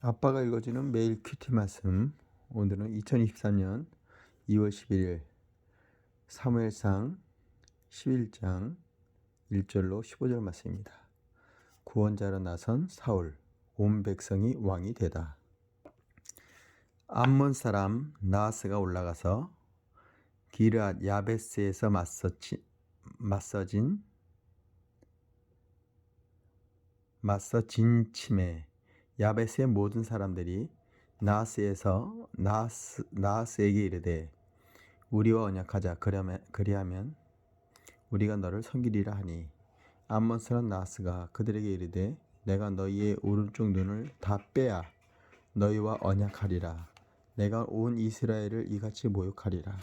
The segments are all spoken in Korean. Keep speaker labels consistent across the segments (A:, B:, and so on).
A: 아빠가 읽어주는 매일 큐티 말씀. 오늘은 2023년 2월 11일 사무엘상 11장 1절로 15절 말씀입니다. 구원자로 나선 사울, 온 백성이 왕이 되다. 암몬 사람 나하스가 올라가서 기르앗 야베스에서 맞서 진침해 야베스의 모든 사람들이 나하스에게 이르되 우리와 언약하자. 그리하면 우리가 너를 섬기리라 하니 암몬 사람 나하스가 그들에게 이르되 내가 너희의 오른쪽 눈을 다 빼야 너희와 언약하리라. 내가 온 이스라엘을 이같이 모욕하리라.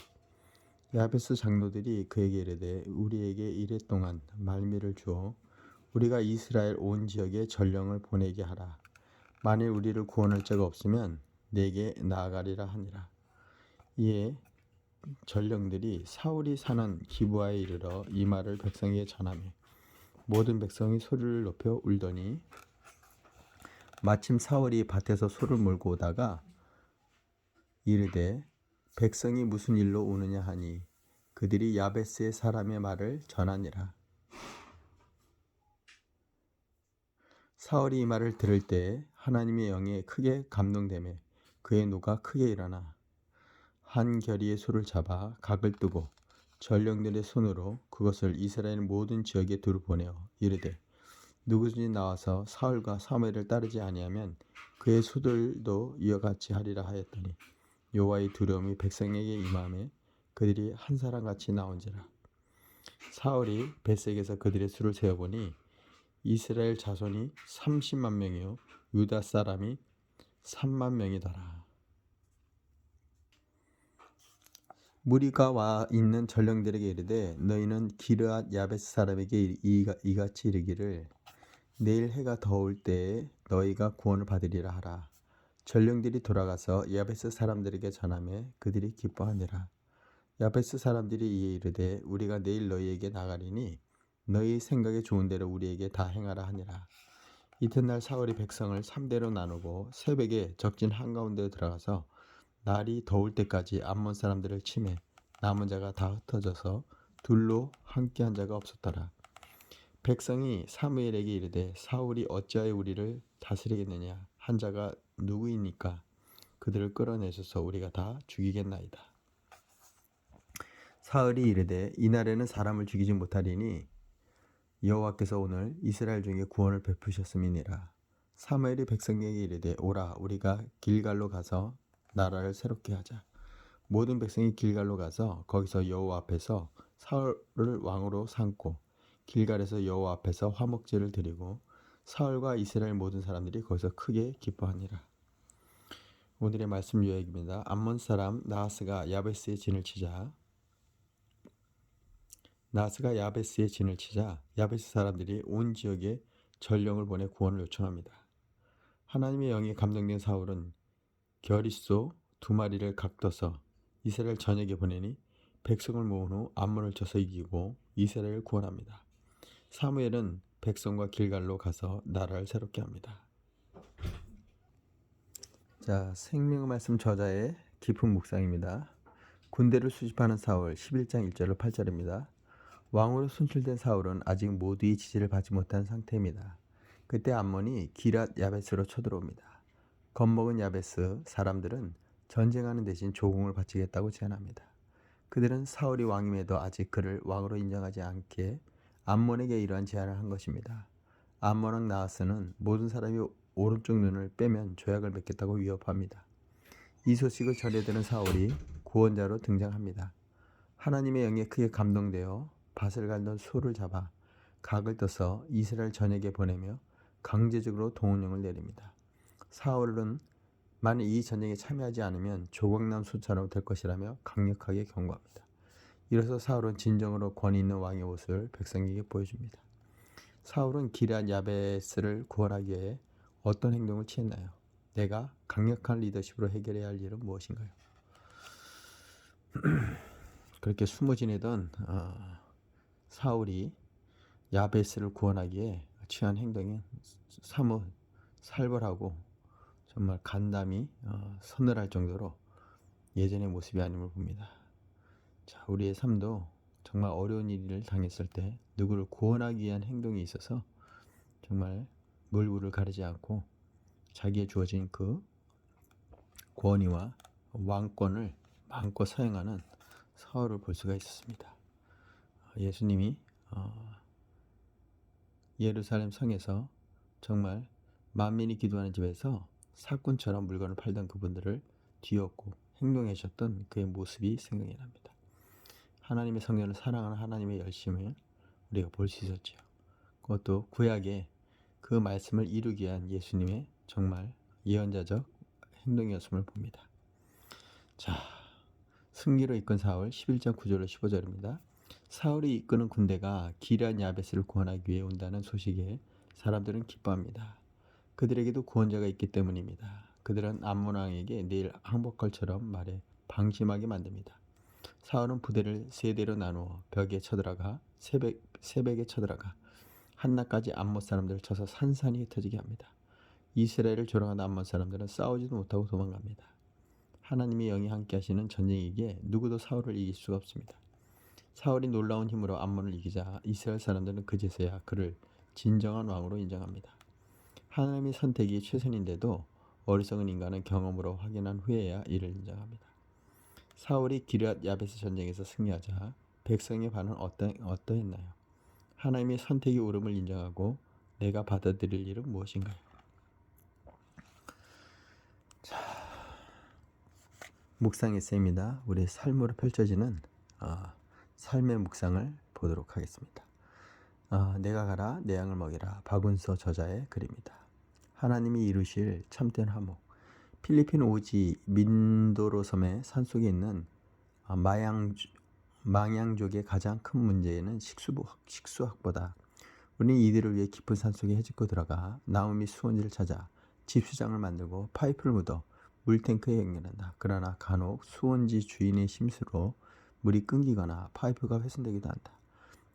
A: 야베스 장로들이 그에게 이르되 우리에게 이랫동안 말미를 주어 우리가 이스라엘 온 지역에 전령을 보내게 하라. 만일 우리를 구원할 자가 없으면 내게 나아가리라 하니라. 이에 전령들이 사울이 사는 기브아에 이르러 이 말을 백성에게 전하며 모든 백성이 소리를 높여 울더니 마침 사울이 밭에서 소를 몰고 오다가 이르되 백성이 무슨 일로 우느냐 하니 그들이 야베스의 사람의 말을 전하니라. 사울이 이 말을 들을 때 하나님의 영에 크게 감동되매 그의 노가 크게 일어나 한 겨리의 소를 잡아 각을 뜨고 전령들의 손으로 그것을 이스라엘 모든 지역에 두루 보내어 이르되 누구든지 나와서 사울과 사무엘을 따르지 아니하면 그의 소들도 이와 같이 하리라 하였더니 여호와의 두려움이 백성에게 임하매 그들이 한 사람같이 나온지라. 사울이 벳색에서 그들의 수를 세어보니 이스라엘 자손이 30만 명이요 유다 사람이 3만 명이더라. 무리가 와 있는 전령들에게 이르되 너희는 기르앗 야베스 사람에게 이같이 이르기를 내일 해가 더울 때에 너희가 구원을 받으리라 하라. 전령들이 돌아가서 야베스 사람들에게 전하매 그들이 기뻐하니라. 야베스 사람들이 이에 이르되 우리가 내일 너희에게 나가리니 너희 생각에 좋은 대로 우리에게 다 행하라 하니라. 이튿날 사울이 백성을 3대로 나누고 새벽에 적진 한가운데에 들어가서 날이 더울 때까지 암몬 사람들을 치매 남은 자가 다 흩어져서 둘로 함께한 자가 없었더라. 백성이 사무엘에게 이르되 사울이 어찌하여 우리를 다스리겠느냐 한 자가 누구이니까 그들을 끌어내셔서 우리가 다 죽이겠나이다. 사울이 이르되 이날에는 사람을 죽이지 못하리니 여호와께서 오늘 이스라엘 중에 구원을 베푸셨음이니라. 사무엘이 백성에게 이르되 오라 우리가 길갈로 가서 나라를 새롭게 하자. 모든 백성이 길갈로 가서 거기서 여호와 앞에서 사울을 왕으로 삼고 길갈에서 여호와 앞에서 화목제를 드리고 사울과 이스라엘 모든 사람들이 거기서 크게 기뻐하니라. 오늘의 말씀 요약입니다. 암몬 사람 나하스가 야베스에 진을 치자 야베스 사람들이 온 지역에 전령을 보내 구원을 요청합니다. 하나님의 영에 감동된 사울은 겨리소 2마리를 각떠서 이스라엘 전역에 보내니 백성을 모은 후 암몬을 쳐서 이기고 이스라엘을 구원합니다. 사무엘은 백성과 길갈로 가서 나라를 새롭게 합니다. 자, 생명의 말씀 저자의 깊은 묵상입니다. 군대를 수집하는 사울 11장 1절로 8절입니다. 왕으로 선출된 사울은 아직 모두의 지지를 받지 못한 상태입니다. 그때 암몬이 기랏 야베스로 쳐들어옵니다. 겁먹은 야베스 사람들은 전쟁하는 대신 조공을 바치겠다고 제안합니다. 그들은 사울이 왕임에도 아직 그를 왕으로 인정하지 않게 암몬에게 이러한 제안을 한 것입니다. 암몬 왕 나하스는 모든 사람이 오른쪽 눈을 빼면 조약을 맺겠다고 위협합니다. 이 소식을 전해 들은 사울이 구원자로 등장합니다. 하나님의 영에 크게 감동되어 밭을 갈던 소를 잡아 각을 떠서 이스라엘 전역에 보내며 강제적으로 동원령을 내립니다. 사울은 만일 이 전쟁에 참여하지 않으면 조각난 소처럼 될 것이라며 강력하게 경고합니다. 이로써 사울은 진정으로 권위 있는 왕의 옷을 백성에게 보여줍니다. 사울은 기럇 야베스를 구원하기 위해 어떤 행동을 취했나요? 내가 강력한 리더십으로 해결해야 할 일은 무엇인가요? 그렇게 숨어 지내던 사울이 야베스를 구원하기에 취한 행동이 사뭇 살벌하고 정말 간담이 서늘할 정도로 예전의 모습이 아님을 봅니다. 자, 우리의 삶도 정말 어려운 일을 당했을 때 누구를 구원하기 위한 행동이 있어서 정말 물불을 가리지 않고 자기의 주어진 그 권위와 왕권을 마음껏 사용하는 사울을 볼 수가 있었습니다. 예수님이 예루살렘 성에서 정말 만민이 기도하는 집에서 사꾼처럼 물건을 팔던 그분들을 뒤엎고 행동하셨던 그의 모습이 생각이 납니다. 하나님의 성전을 사랑하는 하나님의 열심을 우리가 볼 수 있었죠. 그것도 구약의 그 말씀을 이루기 위한 예수님의 정말 예언자적 행동이었음을 봅니다. 자, 승리로 이끈 사울 11장 9절로 15절입니다. 사울이 이끄는 군대가 기럇 야베스를 구원하기 위해 온다는 소식에 사람들은 기뻐합니다. 그들에게도 구원자가 있기 때문입니다. 그들은 암몬 왕에게 내일 항복할처럼 말해 방심하게 만듭니다. 사울은 부대를 세 대로 나누어 벽에 쳐들어가 새벽에 쳐들어가 한낮까지 암몬 사람들을 쳐서 산산이 흩어지게 합니다. 이스라엘을 조롱하는 암몬 사람들은 싸우지도 못하고 도망갑니다. 하나님의 영이 함께 하시는 전쟁이기에 누구도 사울을 이길 수가 없습니다. 사울이 놀라운 힘으로 암몬을 이기자 이스라엘 사람들은 그제서야 그를 진정한 왕으로 인정합니다. 하나님의 선택이 최선인데도 어리석은 인간은 경험으로 확인한 후에야 이를 인정합니다. 사울이 기럇 야베스 전쟁에서 승리하자 백성의 반응은 어떠했나요? 하나님의 선택이 옳음을 인정하고 내가 받아들일 일은 무엇인가요? 자, 묵상 에세이입니다. 우리의 삶으로 펼쳐지는 삶의 묵상을 보도록 하겠습니다. 내가 가라 내 양을 먹이라. 박운서 저자의 글입니다. 하나님이 이루실 참된 화목. 필리핀 오지 민도로 섬의 산속에 있는 망양족의 가장 큰 문제는 식수학보다 우리는 이들을 위해 깊은 산속에 헤집고 들어가 나무 및 수온지를 찾아 집수장을 만들고 파이프를 묻어 물탱크에 연결한다. 그러나 간혹 수온지 주인의 심수로 물이 끊기거나 파이프가 훼손되기도 한다.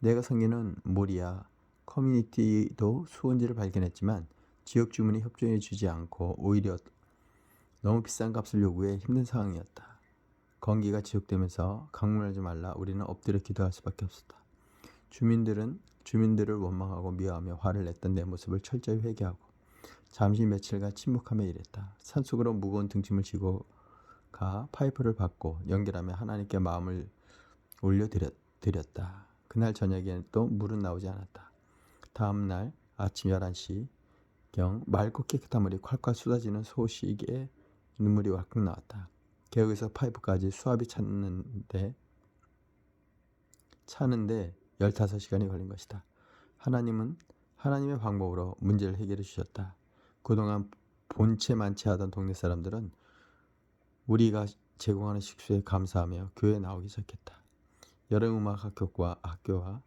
A: 내가 섬기는 모리아 커뮤니티도 수온지를 발견했지만 지역 주민이 협조해 주지 않고 오히려 너무 비싼 값을 요구해 힘든 상황이었다. 건기가 지속되면서 강물하지 말라 우리는 엎드려 기도할 수밖에 없었다. 주민들을 원망하고 미워하며 화를 냈던 내 모습을 철저히 회개하고 잠시 며칠간 침묵하며 일했다. 산속으로 무거운 등짐을 지고 가 파이프를 받고 연결하며 하나님께 마음을 올려드렸다. 그날 저녁에는 또 물은 나오지 않았다. 다음 날 아침 11시경 맑고 깨끗한 물이 콸콸 쏟아지는 소식에 눈물이 왈칵 나왔다. 개혁에서 파이프까지 수압이 차는데 15시간이 걸린 것이다. 하나님은 하나님의 방법으로 문제를 해결해 주셨다. 그동안 본체 만취하던 동네 사람들은 우리가 제공하는 식수에 감사하며 교회에 나오기 시작했다. 여름음악 학교와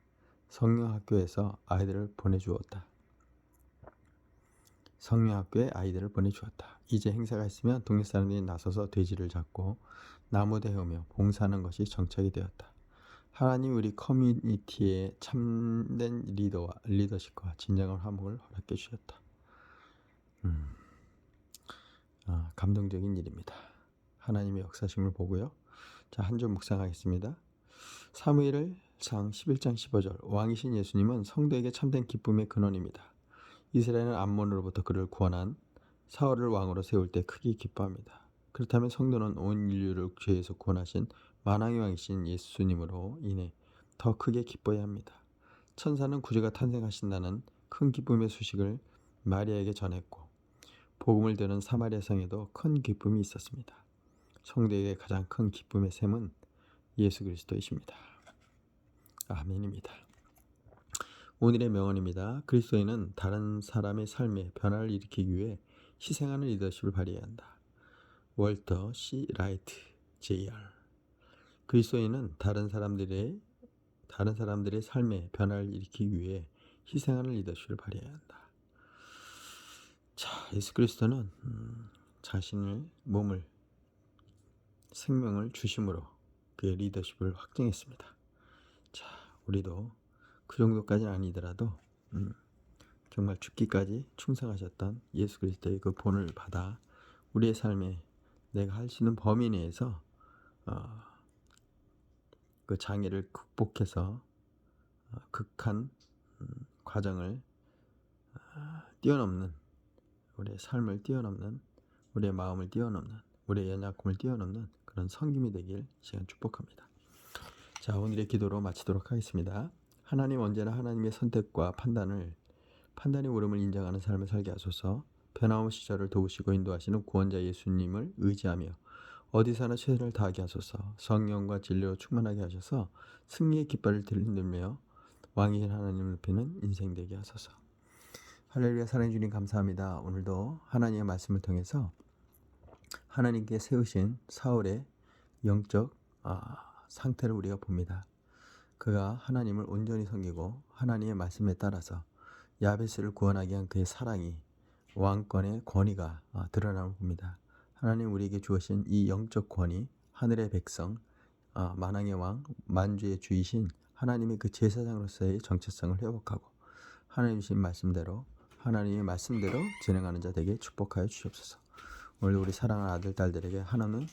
A: 성령학교에서 아이들을 보내주었다. 성령학교에 아이들을 보내주었다. 이제 행사가 있으면 동네 사람들이 나서서 돼지를 잡고 나무 데우며 봉사하는 것이 정착이 되었다. 하나님 우리 커뮤니티에 참된 리더십과 진정한 화목을 허락해 주셨다. 감동적인 일입니다. 하나님의 역사심을 보고요. 자, 한 줄 묵상하겠습니다. 사무엘상 11장 15절. 왕이신 예수님은 성도에게 참된 기쁨의 근원입니다. 이스라엘은 암몬으로부터 그를 구원한 사울을 왕으로 세울 때 크게 기뻐합니다. 그렇다면 성도는 온 인류를 죄에서 구원하신 만왕의 왕이신 예수님으로 인해 더 크게 기뻐해야 합니다. 천사는 구주가 탄생하신다는 큰 기쁨의 소식을 마리아에게 전했고 복음을 듣는 사마리아 성에도 큰 기쁨이 있었습니다. 성도에게 가장 큰 기쁨의 샘은 예수 그리스도이십니다. 아멘입니다. 오늘의 명언입니다. 그리스도인은 다른 사람의 삶에 변화를 일으키기 위해 희생하는 리더십을 발휘해야 한다. 월터 C. 라이트 Jr. 그리스도인은 다른 사람들의 삶에 변화를 일으키기 위해 희생하는 리더십을 발휘해야 한다. 자, 예수 그리스도는 자신을 몸을 생명을 주심으로 그의 리더십을 확증했습니다. 자, 우리도 그 정도까지는 아니더라도 정말 죽기까지 충성하셨던 예수 그리스도의 그 본을 받아 우리의 삶에 내가 할 수 있는 범위 내에서 그 장애를 극복해서 극한 과정을 뛰어넘는, 우리의 삶을 뛰어넘는, 우리의 마음을 뛰어넘는, 우리의 연약함을 뛰어넘는 그런 성김이 되길 시간 축복합니다. 자, 오늘의 기도로 마치도록 하겠습니다. 하나님, 언제나 하나님의 선택과 판단의 옳음을 인정하는 삶을 살게 하소서. 변함없이 저를 도우시고 인도하시는 구원자 예수님을 의지하며 어디서나 최선을 다하게 하소서. 성령과 진리로 충만하게 하셔서 승리의 깃발을 들며 왕이신 하나님을 높이는 인생 되게 하소서. 할렐루야. 사랑해 주님 감사합니다. 오늘도 하나님의 말씀을 통해서 하나님께 세우신 사울의 영적 상태를 우리가 봅니다. 그가 하나님을 온전히 섬기고 하나님의 말씀에 따라서 야베스를 구원하게 한 그의 사랑이, 왕권의 권위가 드러남을 봅니다. 하나님 우리에게 주신 이 영적 권위, 하늘의 백성, 만왕의 왕, 만주의 주이신 하나님의 그 제사장으로서의 정체성을 회복하고 하나님 주신 말씀대로, 하나님의 말씀대로 진행하는 자 되게 축복하여 주시옵소서. 오늘 우리 사랑하는 아들, 딸들에게 하나님은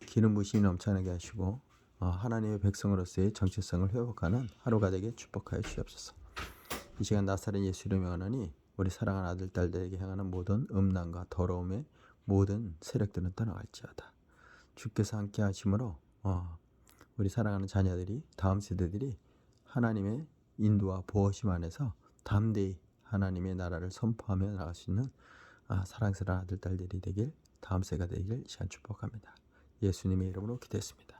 A: 기름 부심이 넘쳐나게 하시고 하나님의 백성으로서의 정체성을 회복하는 하루가 되게 축복하여 주시옵소서. 이 시간 나사렛 예수 이름으로 명하노니 우리 사랑하는 아들, 딸들에게 향하는 모든 음란과 더러움의 모든 세력들은 떠나갈지어다. 주께서 함께 하심으로 우리 사랑하는 자녀들이, 다음 세대들이 하나님의 인도와 보호심 안에서 담대히 하나님의 나라를 선포하며 나갈 수 있는 사랑스러운 아들, 딸들이 되길, 다음 세가 되길 시간 축복합니다. 예수님의 이름으로 기도했습니다.